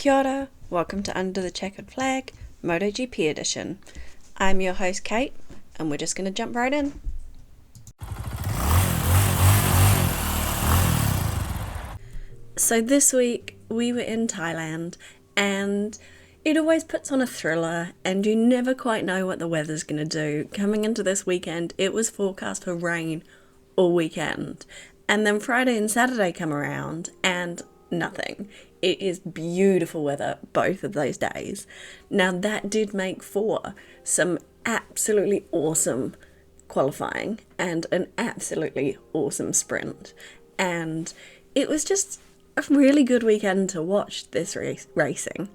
Kia ora, welcome to Under the Checkered Flag, MotoGP edition. I'm your host Kate, and we're just going to jump right in. So this week we were in Thailand, and it always puts on a thriller, and you never quite know what the weather's going to do. Coming into this weekend, it was forecast for rain all weekend, and then Friday and Saturday come around, and nothing. It is beautiful weather both of those days. Now that did make for some absolutely awesome qualifying and an absolutely awesome sprint, and it was just a really good weekend to watch this racing.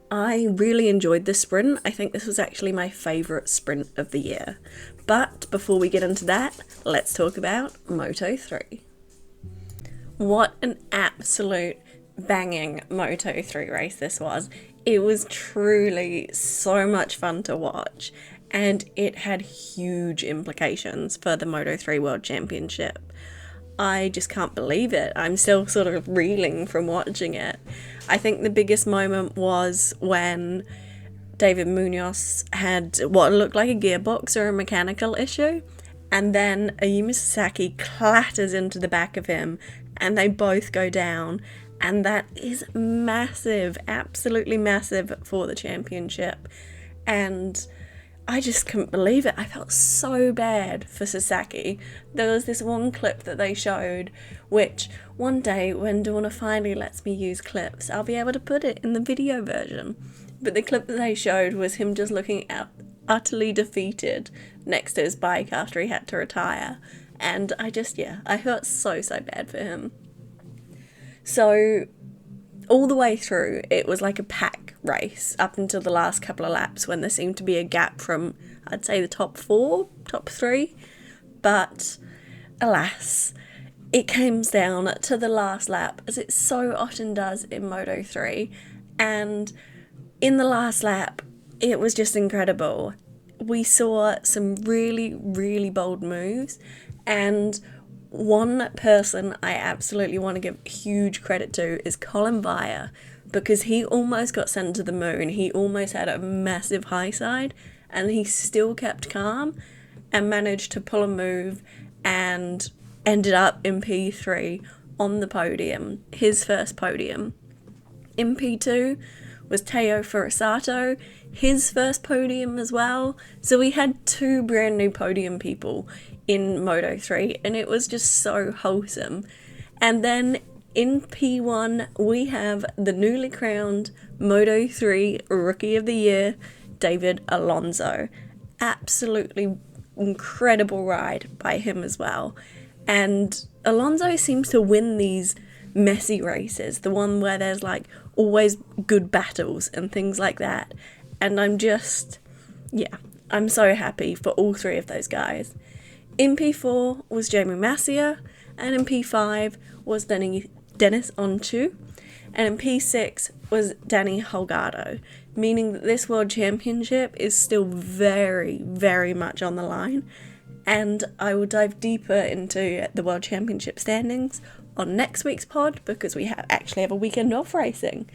I really enjoyed this sprint. I think this was actually my favourite sprint of the year. But before we get into that, let's talk about Moto3. What an absolute banging Moto3 race this was. It was truly so much fun to watch, and it had huge implications for the Moto3 World Championship. I just can't believe it. I'm still sort of reeling from watching it. I think the biggest moment was when David Munoz had what looked like a gearbox or a mechanical issue, and then Ayumu Sasaki clatters into the back of him, and they both go down. And that is massive, absolutely massive for the championship. And I just couldn't believe it. I felt so bad for Sasaki. There was this one clip that they showed, which one day when Dorna finally lets me use clips, I'll be able to put it in the video version. But the clip that they showed was him just looking utterly defeated next to his bike after he had to retire. And I felt so bad for him. So all the way through, it was like a pack race up until the last couple of laps when there seemed to be a gap from, I'd say, the top three. But alas, it comes down to the last lap, as it so often does in Moto3. And in the last lap, it was just incredible. We saw some really, really bold moves, and one person I absolutely want to give huge credit to is Colin Bayer, because he almost got sent to the moon. He almost had a massive high side, and he still kept calm and managed to pull a move and ended up in P3 on the podium, his first podium. In P2 was Teo Furusato, his first podium as well. So we had two brand new podium people in Moto3, and it was just so wholesome. And then in P1 we have the newly crowned Moto3 Rookie of the Year, David Alonso. Absolutely incredible ride by him as well. And Alonso seems to win these messy races, the one where there's like always good battles and things like that. And I'm so happy for all three of those guys. In P4 was Jamie Massier, and in P5 was Dennis Onchu, and in P6 was Danny Holgado, meaning that this World Championship is still very, very much on the line, and I will dive deeper into the World Championship standings on next week's pod, because we actually have a weekend off racing.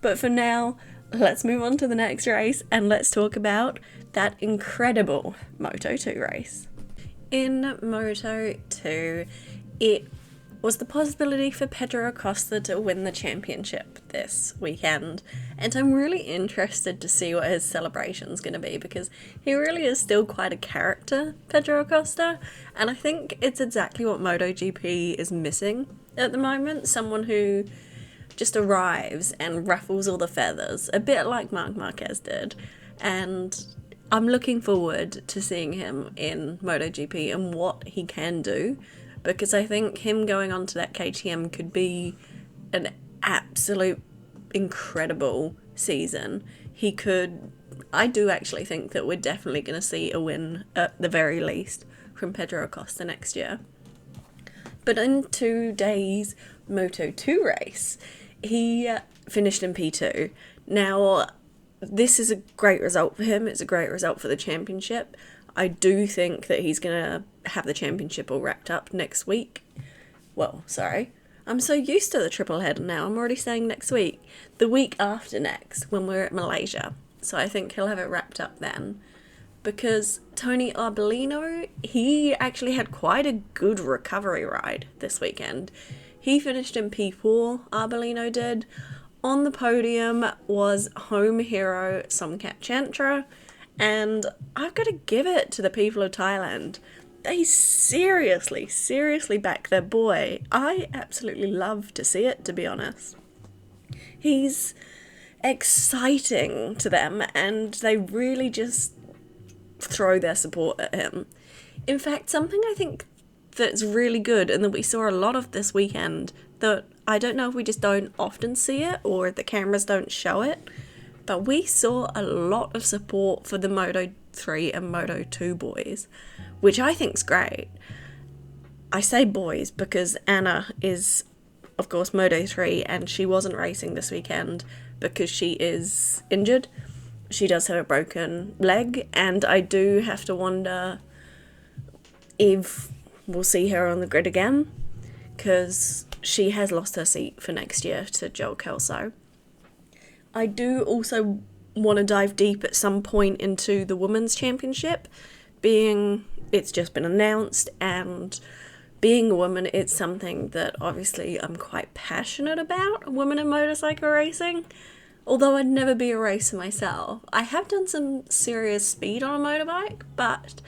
But for now, let's move on to the next race, and let's talk about that incredible Moto2 race. In Moto2, it was the possibility for Pedro Acosta to win the championship this weekend, and I'm really interested to see what his celebration's going to be, because he really is still quite a character, Pedro Acosta, and I think it's exactly what MotoGP is missing at the moment. Someone who just arrives and ruffles all the feathers, a bit like Marc Marquez did, and I'm looking forward to seeing him in MotoGP and what he can do, because I think him going on to that KTM could be an absolute incredible season. I do actually think that we're definitely going to see a win at the very least from Pedro Acosta next year. But in today's Moto2 race, he finished in P2. Now, this is a great result for him. It's a great result for the championship. I do think that he's going to have the championship all wrapped up next week. I'm so used to the triple header now. I'm already saying next week. The week after next, when we're at Malaysia. So I think he'll have it wrapped up then. Because Tony Arbolino, he actually had quite a good recovery ride this weekend. He finished in P4, Arbolino did. On the podium was home hero Somkat Chantra, and I've got to give it to the people of Thailand. They seriously back their boy. I absolutely love to see it, to be honest. He's exciting to them, and they really just throw their support at him. In fact, something I think that's really good and that we saw a lot of this weekend, that I don't know if we just don't often see it or the cameras don't show it, but we saw a lot of support for the Moto 3 and Moto 2 boys, which I think's great. I say boys because Anna is, of course, Moto 3, and she wasn't racing this weekend because she is injured. She does have a broken leg, and I do have to wonder if we'll see her on the grid again, because she has lost her seat for next year to Joel Kelso. I do also want to dive deep at some point into the Women's Championship, being it's just been announced, and being a woman, it's something that obviously I'm quite passionate about, women in motorcycle racing. Although I'd never be a racer myself. I have done some serious speed on a motorbike, but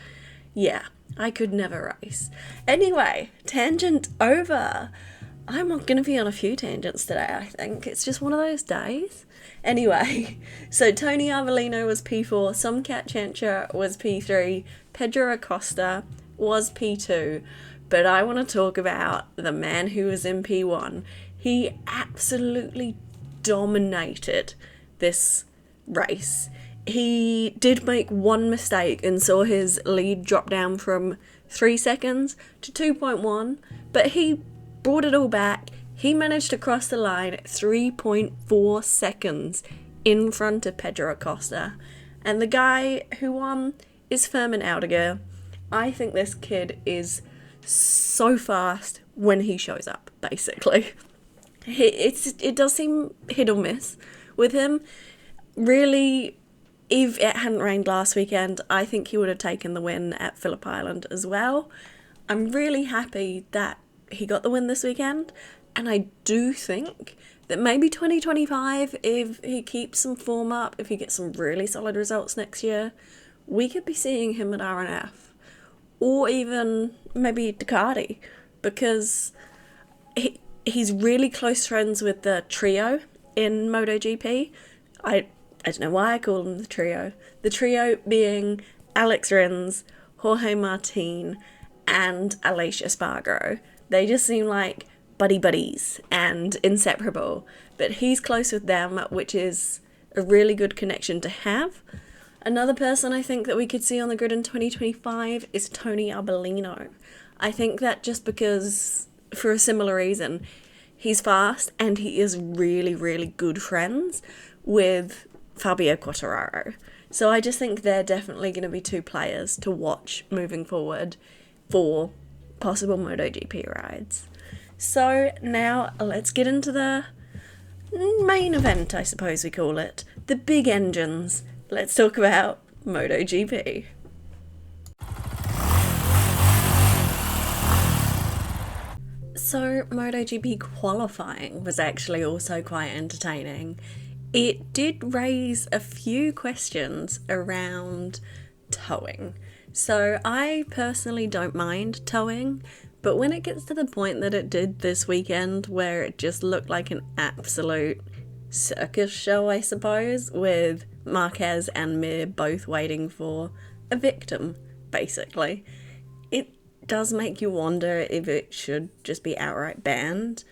yeah, I could never race. Anyway, tangent over. I'm going to be on a few tangents today, I think. It's just one of those days. Anyway, so Tony Arbolino was P4, Somkat Chantra was P3, Pedro Acosta was P2, but I want to talk about the man who was in P1. He absolutely dominated this race. He did make one mistake and saw his lead drop down from 3 seconds to 2.1, but he brought it all back. He managed to cross the line 3.4 seconds in front of Pedro Acosta. And the guy who won is Furman Aldegar. I think this kid is so fast when he shows up, basically. It does seem hit or miss with him. Really, if it hadn't rained last weekend, I think he would have taken the win at Phillip Island as well. I'm really happy that he got the win this weekend, and I do think that maybe 2025, if he keeps some form up, if he gets some really solid results next year, we could be seeing him at RNF, or even maybe Ducati, because he's really close friends with the trio in MotoGP. I don't know why I call them the trio. The trio being Alex Rins, Jorge Martin, and Aleix Espargaro. They just seem like buddies and inseparable. But he's close with them, which is a really good connection to have. Another person I think that we could see on the grid in 2025 is Tony Arbolino. I think that just because, for a similar reason, he's fast and he is really good friends with Fabio Quartararo. So I just think they're definitely going to be two players to watch moving forward for possible MotoGP rides. So now let's get into the main event, I suppose we call it. The big engines. Let's talk about MotoGP. So MotoGP qualifying was actually also quite entertaining. It did raise a few questions around towing. So I personally don't mind towing, but when it gets to the point that it did this weekend, where it just looked like an absolute circus show, I suppose, with Marquez and Mir both waiting for a victim, basically, it does make you wonder if it should just be outright banned.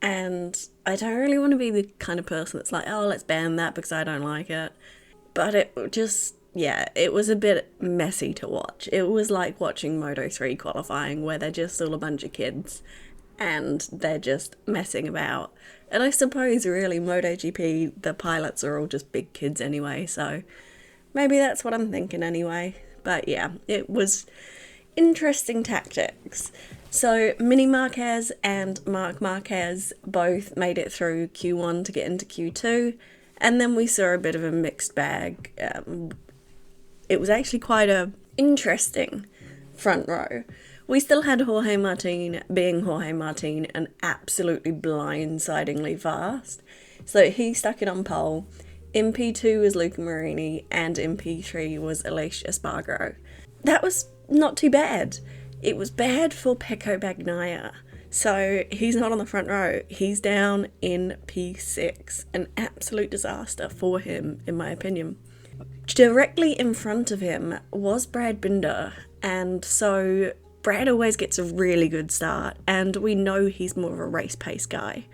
And I don't really want to be the kind of person that's like, oh, let's ban that because I don't like it. But it just, yeah, it was a bit messy to watch. It was like watching Moto 3 qualifying, where they're just all a bunch of kids and they're just messing about. And I suppose really MotoGP, the pilots are all just big kids anyway, so maybe that's what I'm thinking anyway. But yeah, it was interesting tactics. So Mini Marquez and Marc Marquez both made it through Q1 to get into Q2, and then we saw a bit of a mixed bag. It was actually quite a interesting front row. We still had Jorge Martin being Jorge Martin and absolutely blindsidingly fast. So he stuck it on pole. In P2 was Luca Marini and in P3 was Alicia Espargaro. That was not too bad. It was bad for Pecco Bagnaia. So he's not on the front row. He's down in P6. An absolute disaster for him, in my opinion. Directly in front of him was Brad Binder, and so Brad always gets a really good start, and we know he's more of a race pace guy.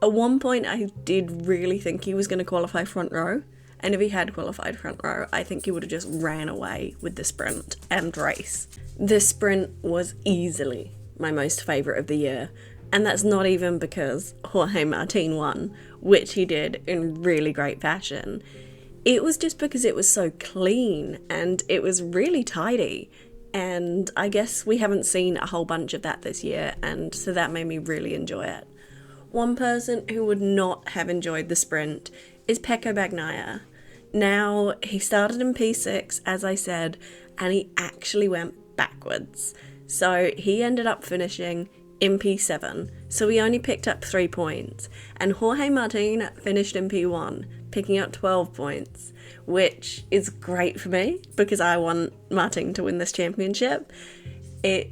At one point I did really think he was going to qualify front row, and if he had qualified front row, I think he would have just ran away with the sprint and race. This sprint was easily my most favourite of the year, and that's not even because Jorge Martin won, which he did in really great fashion. It was just because it was so clean and it was really tidy, and I guess we haven't seen a whole bunch of that this year, and so that made me really enjoy it. One person who would not have enjoyed the sprint is Pecco Bagnaia. Now, he started in P6, as I said, and he actually went backwards. So he ended up finishing in P7, so he only picked up 3 points, and Jorge Martin finished in P1, picking up 12 points, which is great for me because I want Martin to win this championship. It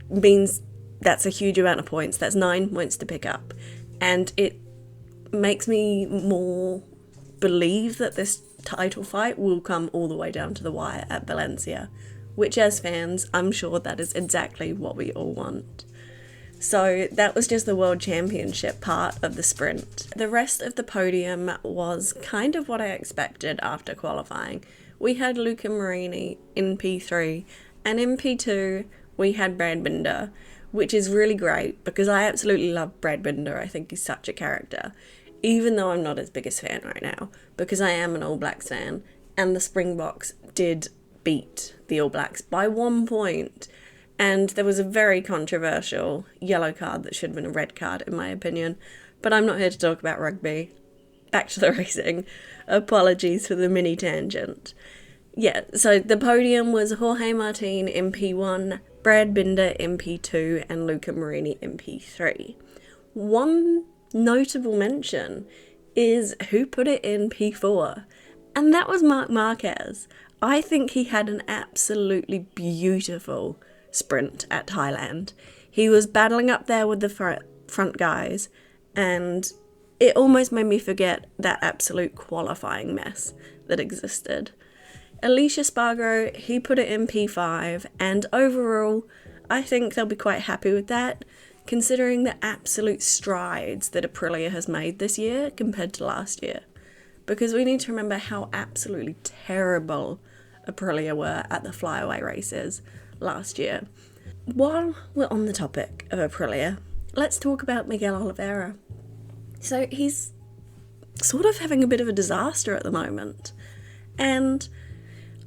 means that's a huge amount of points. That's 9 points to pick up, and it makes me more believe that this title fight will come all the way down to the wire at Valencia, which as fans, I'm sure that is exactly what we all want. So that was just the World Championship part of the sprint. The rest of the podium was kind of what I expected after qualifying. We had Luca Marini in P3, and in P2 we had Brad Binder, which is really great because I absolutely love Brad Binder. I think he's such a character, even though I'm not his biggest fan right now, because I am an All Blacks fan, and the Springboks did beat the All Blacks by 1 point. And there was a very controversial yellow card that should have been a red card, in my opinion. But I'm not here to talk about rugby. Back to the racing. Apologies for the mini tangent. Yeah, so the podium was Jorge Martin in P1, Brad Binder in P2, and Luca Marini in P3. One notable mention is who put it in P4, and that was Marc Marquez. I think he had an absolutely beautiful sprint at Thailand. He was battling up there with the front guys, and it almost made me forget that absolute qualifying mess that existed. Alicia Espargaro, he put it in P5, and overall I think they'll be quite happy with that, considering the absolute strides that Aprilia has made this year compared to last year, because we need to remember how absolutely terrible Aprilia were at the flyaway races last year. While we're on the topic of Aprilia, let's talk about Miguel Oliveira. So he's sort of having a bit of a disaster at the moment, and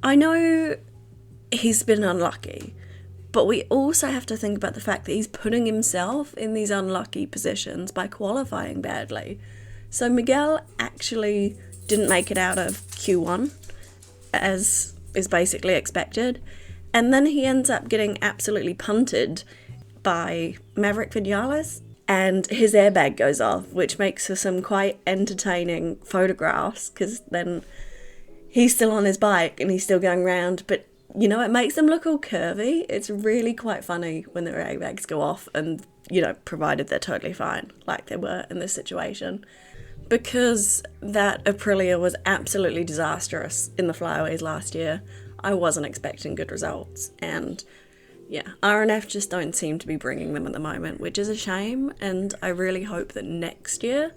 I know he's been unlucky, but we also have to think about the fact that he's putting himself in these unlucky positions by qualifying badly. So Miguel actually didn't make it out of Q1, as is basically expected, and then he ends up getting absolutely punted by Maverick Vinales, and his airbag goes off, which makes for some quite entertaining photographs, because then he's still on his bike and he's still going around, but you know, it makes them look all curvy. It's really quite funny when their airbags go off, and you know, provided they're totally fine, like they were in this situation. Because that Aprilia was absolutely disastrous in the flyaways last year, I wasn't expecting good results, and yeah, RNF just don't seem to be bringing them at the moment, which is a shame, and I really hope that next year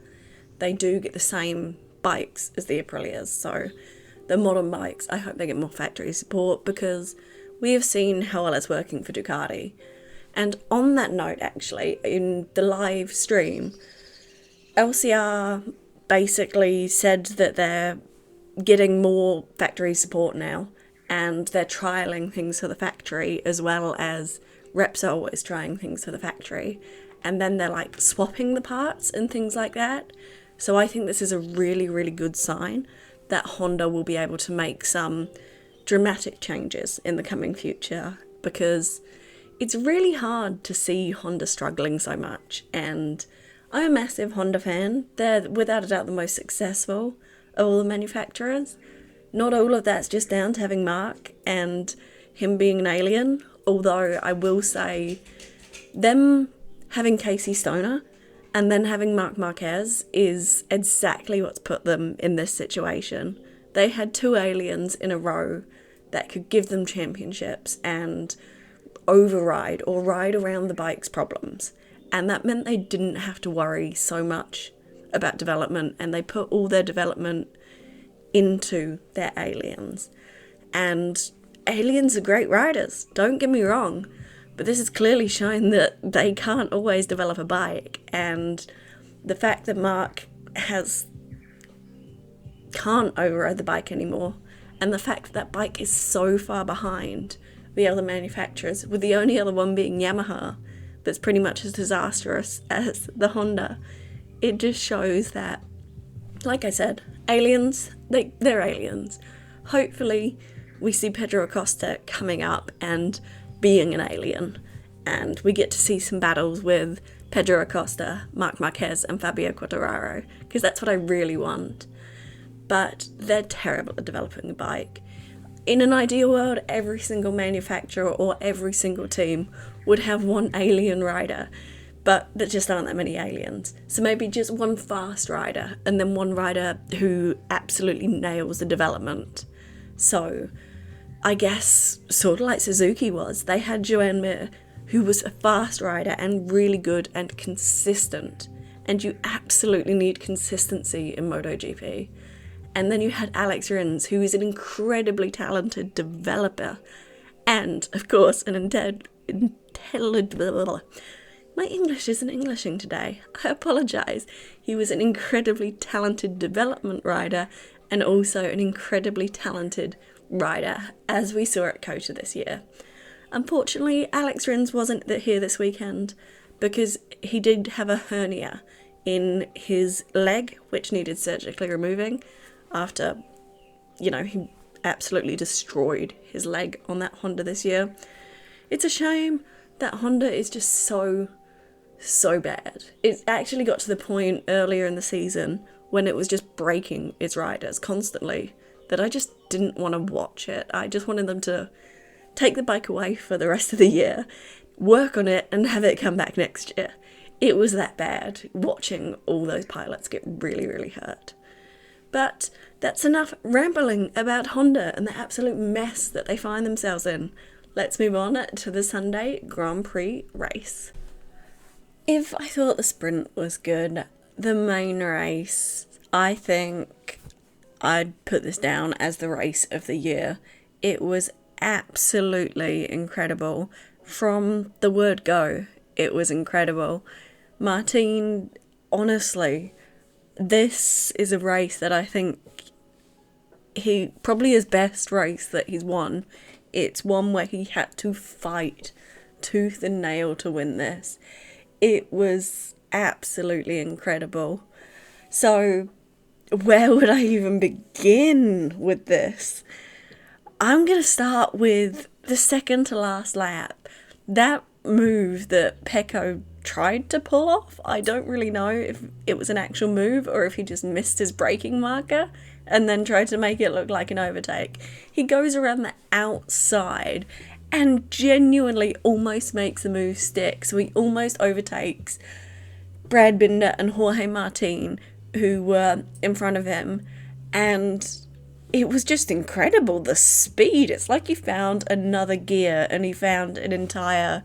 they do get the same bikes as the Aprilias, so the modern bikes, I hope they get more factory support, because we have seen how well it's working for Ducati. And on that note, actually, in the live stream, LCR basically said that they're getting more factory support now, and they're trialling things for the factory as well as Repsol is trying things for the factory, and then they're like swapping the parts and things like that. So I think this is a really, really good sign that Honda will be able to make some dramatic changes in the coming future, because it's really hard to see Honda struggling so much. And I'm a massive Honda fan. They're without a doubt the most successful of all the manufacturers. Not all of that's just down to having Mark and him being an alien, although I will say them having Casey Stoner and then having Marc Marquez is exactly what's put them in this situation. They had two aliens in a row that could give them championships and override or ride around the bike's problems. And that meant they didn't have to worry so much about development, and they put all their development into their aliens. And aliens are great riders, don't get me wrong, but this is clearly showing that they can't always develop a bike. And the fact that Mark can't override the bike anymore, and the fact that bike is so far behind the other manufacturers, with the only other one being Yamaha, that's pretty much as disastrous as the Honda, it just shows that, like I said, aliens, they're aliens. Hopefully we see Pedro Acosta coming up and being an alien, and we get to see some battles with Pedro Acosta, Marc Marquez and Fabio Quartararo, because that's what I really want. But they're terrible at developing a bike. In an ideal world, every single manufacturer or every single team would have one alien rider, but there just aren't that many aliens. So maybe just one fast rider, and then one rider who absolutely nails the development. So I guess sort of like Suzuki was. They had Joan Mir, who was a fast rider and really good and consistent. And you absolutely need consistency in MotoGP. And then you had Alex Rins, who is an incredibly talented developer. And, of course, an intelligent... My English isn't Englishing today. I apologise. He was an incredibly talented development rider and also an incredibly talented rider, as we saw at COTA this year. Unfortunately, Alex Rins wasn't here this weekend because he did have a hernia in his leg, which needed surgically removing after, he absolutely destroyed his leg on that Honda this year. It's a shame that Honda is just so bad. It actually got to the point earlier in the season when it was just breaking its riders constantly that I just didn't want to watch it. I just wanted them to take the bike away for the rest of the year, work on it, and have it come back next year. It was that bad, watching all those pilots get really, really hurt. But that's enough rambling about Honda and the absolute mess that they find themselves in. Let's move on to the Sunday Grand Prix race. If I thought the sprint was good, the main race, I think I'd put this down as the race of the year. It was absolutely incredible. From the word go, it was incredible. Martin, honestly, this is a race that I think he probably his best race that he's won. It's one where he had to fight tooth and nail to win this. It was absolutely incredible. So where would I even begin with this? I'm going to start with the second to last lap. That move that Pecco tried to pull off, I don't really know if it was an actual move or if he just missed his braking marker and then tried to make it look like an overtake. He goes around the outside and genuinely almost makes the move stick. So he almost overtakes Brad Binder and Jorge Martin, who were in front of him. And it was just incredible, the speed. It's like he found another gear and he found an entire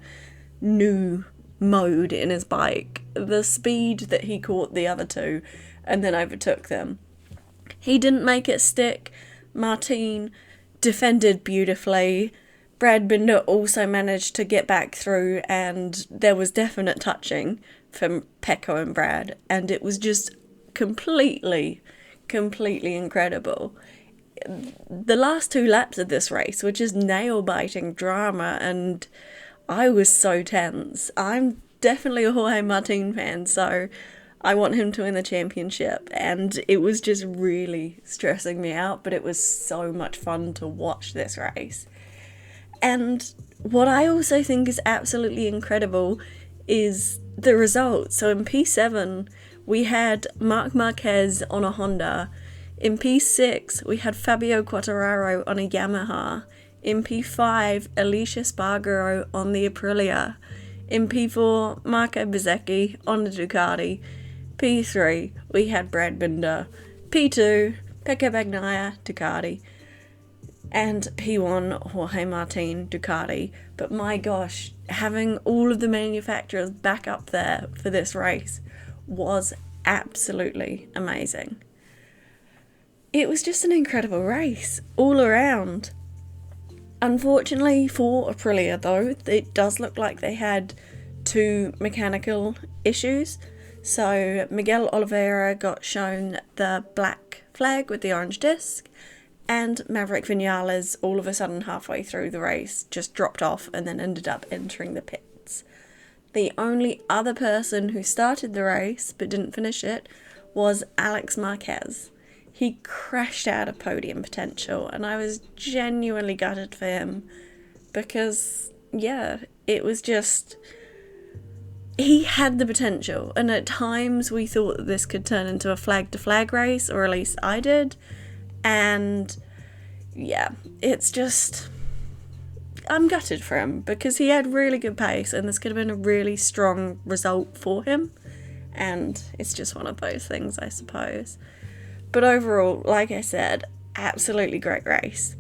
new mode in his bike. The speed that he caught the other two and then overtook them. He didn't make it stick. Martin defended beautifully. Brad Binder also managed to get back through, and there was definite touching from Pecco and Brad, and it was just completely incredible. The last two laps of this race were just nail-biting drama, and I was so tense. I'm definitely a Jorge Martin fan, so I want him to win the championship, and it was just really stressing me out, but it was so much fun to watch this race. And what I also think is absolutely incredible is the results. So in P7, we had Marc Marquez on a Honda. In P6, we had Fabio Quartararo on a Yamaha. In P5, Alicia Spargaro on the Aprilia. In P4, Marco Bezzecchi on the Ducati. P3, we had Brad Binder. P2, Pecco Bagnaia, Ducati. And P1, Jorge Martin, Ducati. But my gosh, having all of the manufacturers back up there for this race was absolutely amazing. It was just an incredible race all around. Unfortunately for Aprilia though, it does look like they had 2 mechanical issues. So Miguel Oliveira got shown the black flag with the orange disc, and Maverick Vinales all of a sudden halfway through the race just dropped off and then ended up entering the pits. The only other person who started the race but didn't finish it was Alex Marquez. He crashed out of podium potential, and I was genuinely gutted for him because, yeah, it was just... he had the potential, and at times we thought that this could turn into a flag-to-flag race, or at least I did, and yeah, it's just... I'm gutted for him because he had really good pace and this could have been a really strong result for him, and it's just one of those things, I suppose. But overall, like I said, absolutely great race.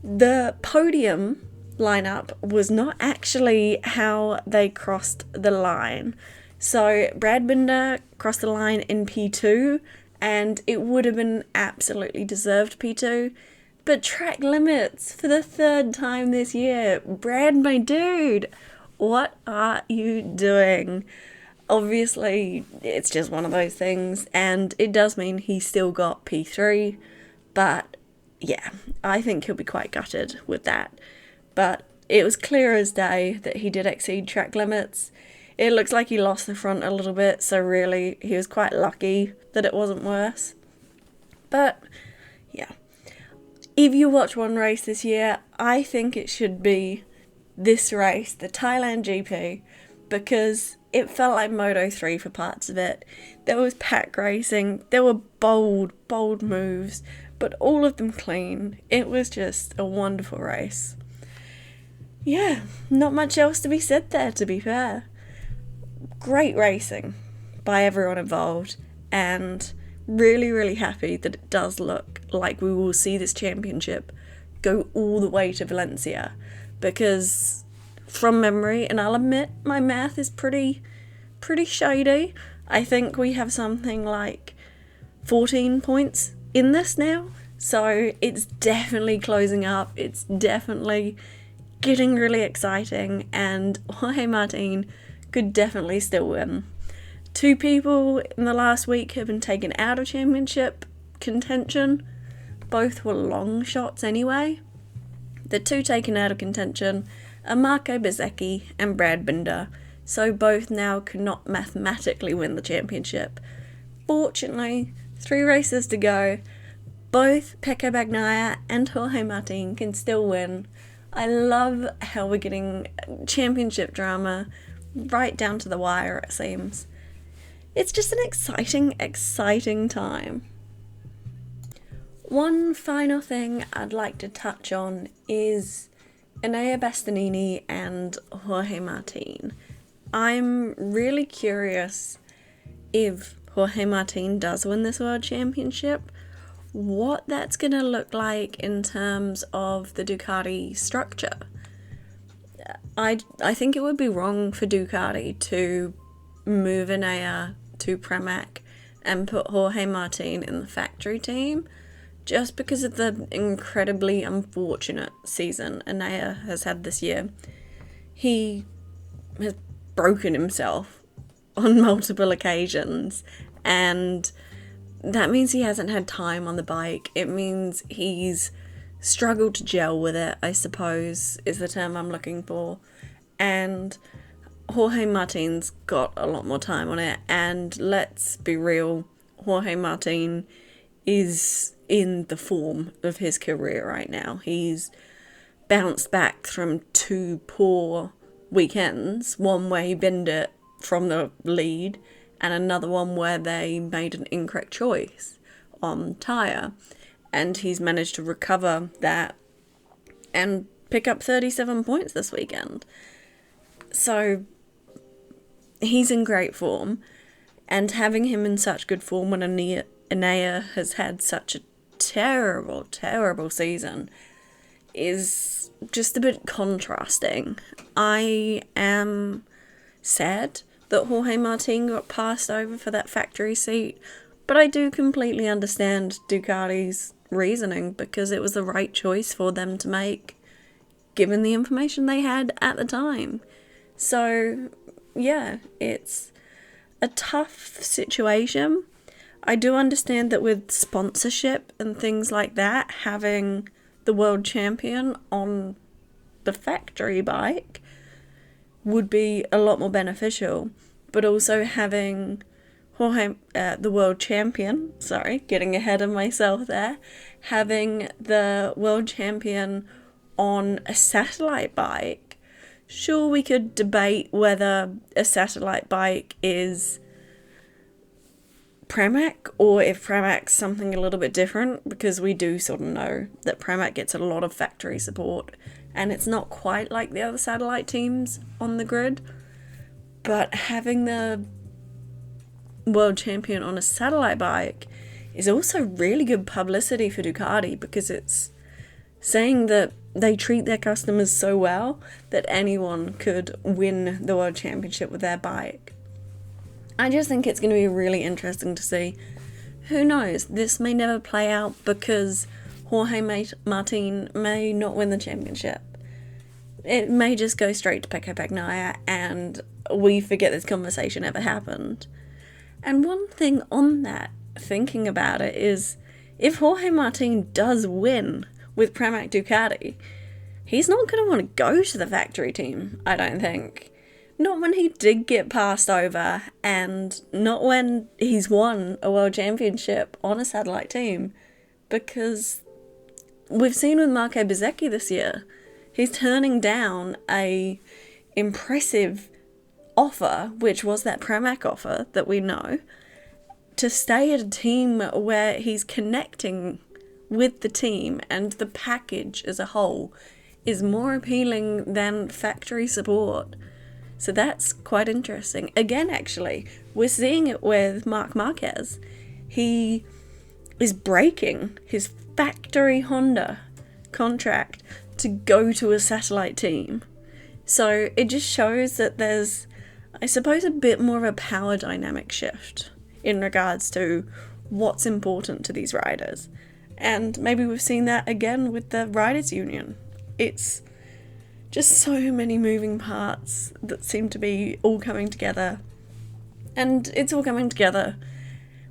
The podium lineup was not actually how they crossed the line. So Brad Binder crossed the line in P2, and it would have been absolutely deserved P2. But track limits for the 3rd time this year. Brad, my dude, what are you doing? Obviously, it's just one of those things, and it does mean he still got P3, but yeah, I think he'll be quite gutted with that. But it was clear as day that he did exceed track limits. It looks like he lost the front a little bit, so really, he was quite lucky that it wasn't worse. But yeah, if you watch one race this year, I think it should be this race, the Thailand GP, because it felt like Moto3 for parts of it. There was pack racing, there were bold moves, but all of them clean. It was just a wonderful race. Yeah, not much else to be said there, to be fair. Great racing by everyone involved, and really, really happy that it does look like we will see this championship go all the way to Valencia, because from memory, and I'll admit my math is pretty shady, I think we have something like 14 points in this now, so it's definitely closing up, it's definitely getting really exciting, and Jorge Martin could definitely still win. 2 people in the last week have been taken out of championship contention. Both were long shots anyway. The 2 taken out of contention are Marco Bezzecchi and Brad Binder, so both now cannot mathematically win the championship. Fortunately, 3 races to go. Both Pecco Bagnaia and Jorge Martin can still win. I love how we're getting championship drama right down to the wire, it seems. It's just an exciting time. One final thing I'd like to touch on is Enea Bastianini and Jorge Martin. I'm really curious if Jorge Martin does win this World Championship, what that's going to look like in terms of the Ducati structure. I think it would be wrong for Ducati to move Enea to Pramac and put Jorge Martin in the factory team, just because of the incredibly unfortunate season Enea has had this year. He has broken himself on multiple occasions, and that means he hasn't had time on the bike. It means he's struggled to gel with it, I suppose, is the term I'm looking for. And Jorge Martin's got a lot more time on it, and let's be real, Jorge Martin is in the form of his career right now. He's bounced back from 2 poor weekends, one where he binned it from the lead and another one where they made an incorrect choice on tyre, and he's managed to recover that and pick up 37 points this weekend. So he's in great form, and having him in such good form when Anea has had such a terrible season is just a bit contrasting. I am sad that Jorge Martin got passed over for that factory seat, but I do completely understand Ducati's reasoning, because it was the right choice for them to make given the information they had at the time. So yeah, it's a tough situation. I do understand that with sponsorship and things like that, having the world champion on the factory bike would be a lot more beneficial, but also having the world champion, getting ahead of myself there, having the world champion on a satellite bike. Sure, we could debate whether a satellite bike is Pramac or if Pramac's something a little bit different, because we do sort of know that Pramac gets a lot of factory support and it's not quite like the other satellite teams on the grid. But having the world champion on a satellite bike is also really good publicity for Ducati, because it's saying that they treat their customers so well that anyone could win the world championship with their bike. I just think it's going to be really interesting to see. Who knows, this may never play out because Jorge Martin may not win the championship. It may just go straight to Pecco Bagnaia and we forget this conversation ever happened. And one thing on that, thinking about it, is if Jorge Martin does win with Pramac Ducati, he's not going to want to go to the factory team, I don't think. Not when he did get passed over, and not when he's won a world championship on a satellite team, because we've seen with Marco Bezzecchi this year, he's turning down a impressive offer, which was that Pramac offer that we know, to stay at a team where he's connecting with the team and the package as a whole is more appealing than factory support. So that's quite interesting. Again, actually, we're seeing it with Marc Marquez. He is breaking his factory Honda contract to go to a satellite team. So it just shows that there's, I suppose, a bit more of a power dynamic shift in regards to what's important to these riders. And maybe we've seen that again with the Riders' Union. It's just so many moving parts that seem to be all coming together. And it's all coming together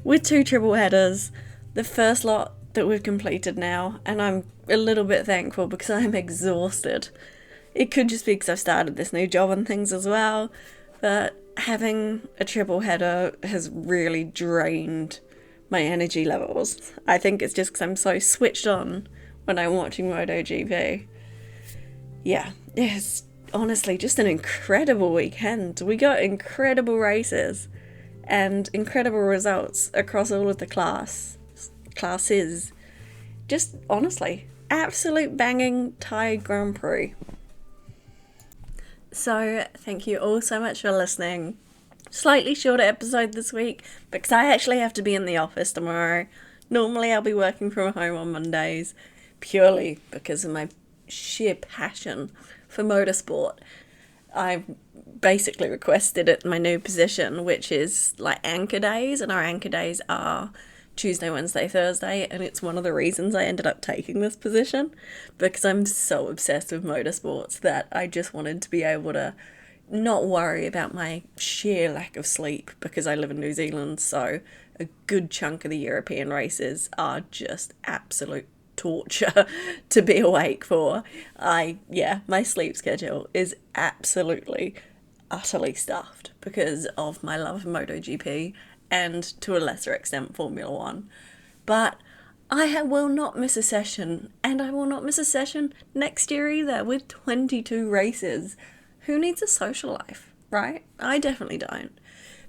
with 2 triple headers, the first lot that we've completed now, and I'm a little bit thankful because I'm exhausted. It could just be because I've started this new job and things as well, but having a triple header has really drained my energy levels. I think it's just because I'm so switched on when I'm watching MotoGP. Yeah, it's honestly just an incredible weekend. We got incredible races and incredible results across all of the classes. Just honestly, absolute banging Thai Grand Prix. So thank you all so much for listening. Slightly shorter episode this week because I actually have to be in the office tomorrow. Normally I'll be working from home on Mondays, purely because of my sheer passion for motorsport. I've basically requested it in my new position, which is like anchor days, and our anchor days are Tuesday, Wednesday, Thursday, and it's one of the reasons I ended up taking this position, because I'm so obsessed with motorsports that I just wanted to be able to not worry about my sheer lack of sleep, because I live in New Zealand, so a good chunk of the European races are just absolute torture to be awake for. My sleep schedule is absolutely, utterly stuffed because of my love of MotoGP and, to a lesser extent, Formula One. But will not miss a session, and I will not miss a session next year either, with 22 races. Who needs a social life, right? I definitely don't.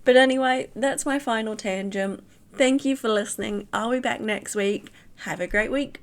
But anyway, that's my final tangent. Thank you for listening. I'll be back next week. Have a great week.